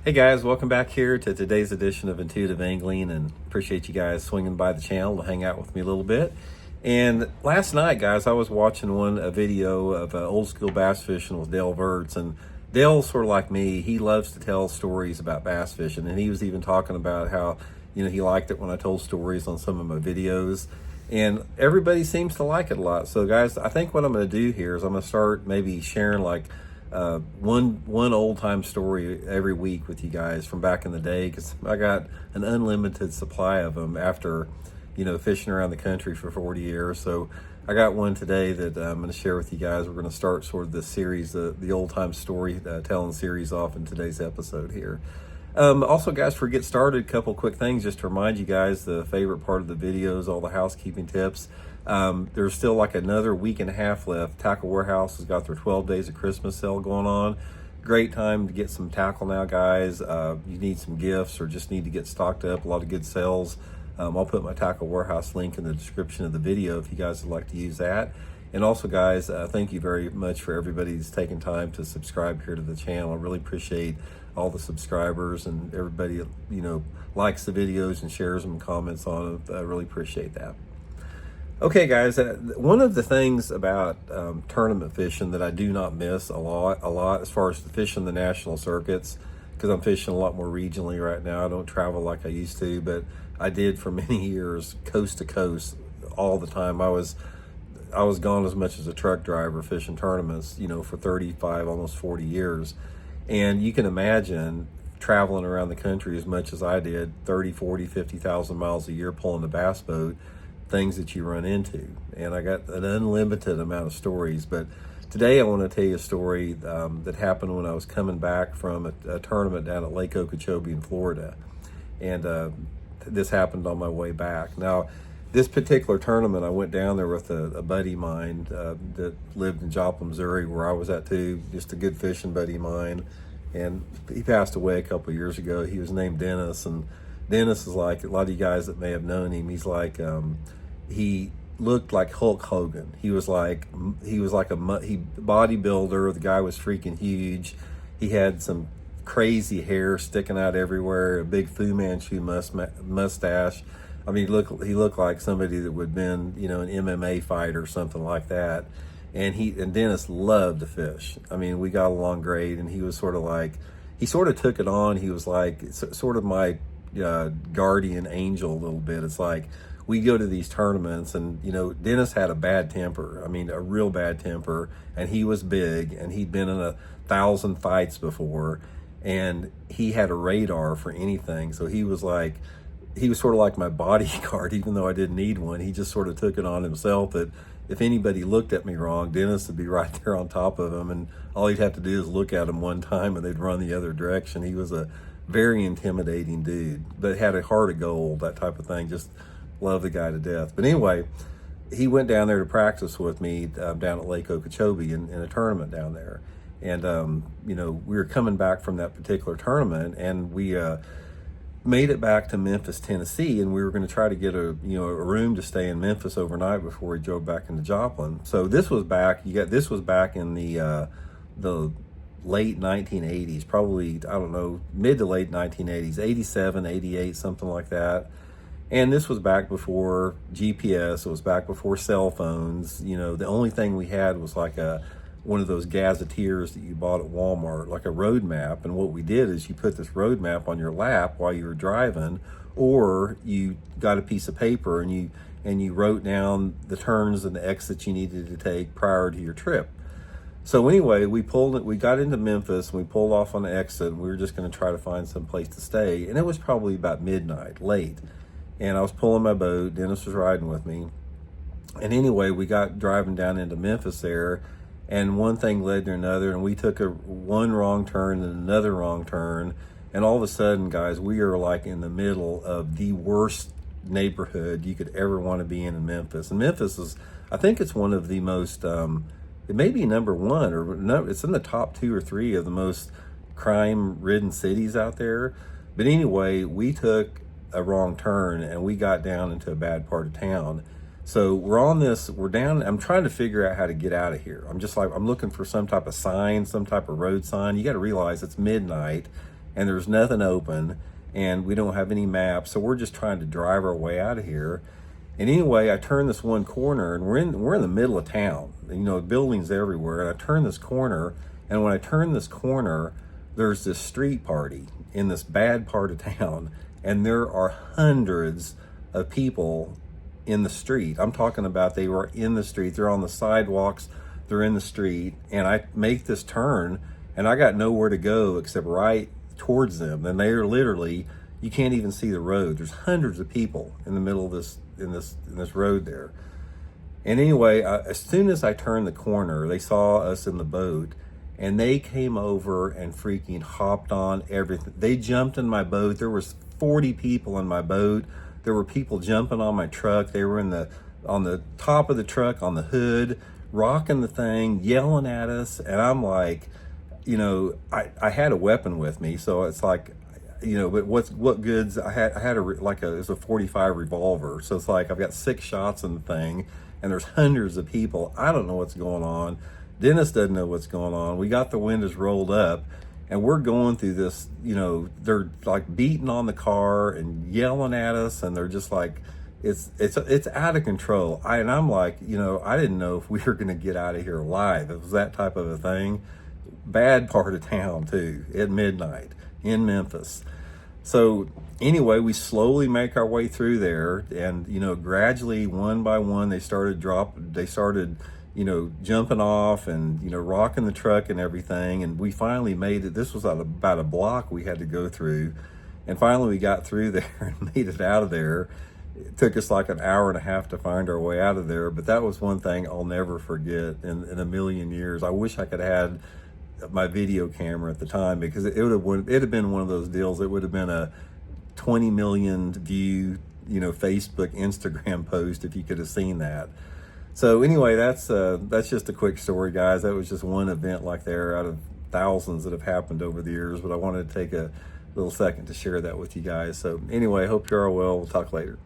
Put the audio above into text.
Hey guys, welcome back here to today's edition of Intuitive Angling, and appreciate you guys swinging by the channel to hang out with me a little bit. And last night, guys, I was watching a video of old school bass fishing with Dale Verts, and Dale's sort of like me. He loves to tell stories about bass fishing, and he was even talking about how, he liked it when I told stories on some of my videos, and everybody seems to like it a lot. So guys, I think what I'm going to do here is I'm going to start maybe sharing like one old time story every week with you guys from back in the day, because I got an unlimited supply of them after fishing around the country for 40 years. So I got one today that I'm going to share with you guys. We're going to start sort of this series, the old time story telling series off in today's episode here. Also, guys, before we get started, a couple quick things just to remind you guys the favorite part of the videos, all the housekeeping tips. There's still like another week and a half left. Tackle Warehouse has got their 12 days of Christmas sale going on. Great time to get some tackle now, guys. You need some gifts or just need to get stocked up. A lot of good sales. I'll put my Tackle Warehouse link in the description of the video if you guys would like to use that. And also, guys, thank you very much for everybody who's taking time to subscribe here to the channel. I really appreciate all the subscribers and everybody likes the videos and shares them and comments on it. I really appreciate that. Okay, guys, one of the things about tournament fishing that I do not miss a lot as far as fishing the national circuits, because I'm fishing a lot more regionally right now. I don't travel like I used to, but I did for many years, coast to coast, all the time. I was gone as much as a truck driver fishing tournaments, for 35, almost 40 years. And you can imagine traveling around the country as much as I did, 30, 40, 50,000 miles a year pulling a bass boat, things that you run into. And I got an unlimited amount of stories. But today I want to tell you a story that happened when I was coming back from a tournament down at Lake Okeechobee in Florida. And this happened on my way back. Now, this particular tournament, I went down there with a buddy of mine that lived in Joplin, Missouri, where I was at too, just a good fishing buddy of mine. And he passed away a couple of years ago. He was named Dennis, and Dennis is like, a lot of you guys that may have known him, he's like, he looked like Hulk Hogan. He was like a bodybuilder. The guy was freaking huge. He had some crazy hair sticking out everywhere, a big Fu Manchu mustache. I mean, he looked like somebody that would have been, an MMA fighter or something like that. And Dennis loved to fish. I mean, we got along great, and he was sort of took it on. He was like sort of my guardian angel a little bit. It's like we go to these tournaments, and Dennis had a bad temper. I mean, a real bad temper, and he was big, and he'd been in 1,000 fights before, and he had a radar for anything. So he was sort of like my bodyguard, even though I didn't need one. He just sort of took it on himself that if anybody looked at me wrong, Dennis would be right there on top of him, and all he'd have to do is look at him one time and they'd run the other direction. He was a very intimidating dude, but had a heart of gold, that type of thing. Just loved the guy to death. But anyway, he went down there to practice with me down at Lake Okeechobee in a tournament down there. And, we were coming back from that particular tournament, and we made it back to Memphis, Tennessee, and we were going to try to get a room to stay in Memphis overnight before we drove back into Joplin. So this was back in the late 1980s, probably, I don't know, mid to late 1980s, 87, 88, something like that. And this was back before GPS. It was back before cell phones. The only thing we had was like one of those gazetteers that you bought at Walmart, like a road map. And what we did is you put this road map on your lap while you were driving, or you got a piece of paper and you wrote down the turns and the exits you needed to take prior to your trip. So anyway, we got into Memphis, and we pulled off on the exit, and we were just going to try to find some place to stay. And it was probably about midnight, late. And I was pulling my boat. Dennis was riding with me. And anyway, we got driving down into Memphis there, and one thing led to another, and we took one wrong turn and another wrong turn, and all of a sudden, guys, we are like in the middle of the worst neighborhood you could ever want to be in Memphis. And Memphis is, I think it's one of the most, it may be number one, or no, it's in the top 2 or 3 of the most crime-ridden cities out there. But anyway, we took a wrong turn, and we got down into a bad part of town. So we're down, I'm trying to figure out how to get out of here. I'm looking for some type of sign, some type of road sign. You got to realize it's midnight, and there's nothing open, and we don't have any maps, so we're just trying to drive our way out of here. And anyway, I turn this one corner, and we're in the middle of town. You know, buildings everywhere. And I turn this corner, and when I turn this corner, there's this street party in this bad part of town, and there are hundreds of people in the street. I'm talking about they were in the street. They're on the sidewalks. They're in the street, and I make this turn, and I got nowhere to go except right towards them. And they are literally, you can't even see the road. There's hundreds of people in the middle of this in this road there. And anyway, as soon as I turned the corner, they saw us in the boat, and they came over and freaking hopped on everything. They jumped in my boat. There was 40 people in my boat. There were people jumping on my truck. They were on the top of the truck, on the hood, rocking the thing, yelling at us. And I'm like, you know, I had a weapon with me, so it's like, you know, but what goods? I had it was a 45 revolver, so it's like I've got 6 shots in the thing, and there's hundreds of people. I don't know what's going on. Dennis doesn't know what's going on. We got the windows rolled up, and we're going through this. You know, they're like beating on the car and yelling at us, and they're just like, it's out of control. And I'm like, you know, I didn't know if we were going to get out of here alive. It was that type of a thing. Bad part of town too, at midnight in Memphis. So anyway, we slowly make our way through there, and you know, gradually, one by one, they started, you know, jumping off and, you know, rocking the truck and everything. And we finally made it. This was about a block we had to go through, and finally we got through there and made it out of there. It took us like an hour and a half to find our way out of there, but that was one thing I'll never forget in a million years. I wish I could have had my video camera at the time, because it'd have been one of those deals. It would have been a 20 million view, you know, Facebook, Instagram post if you could have seen that. So anyway, that's just a quick story, guys. That was just one event like there out of thousands that have happened over the years, but I wanted to take a little second to share that with you guys. So anyway, hope you're all well. We'll talk later.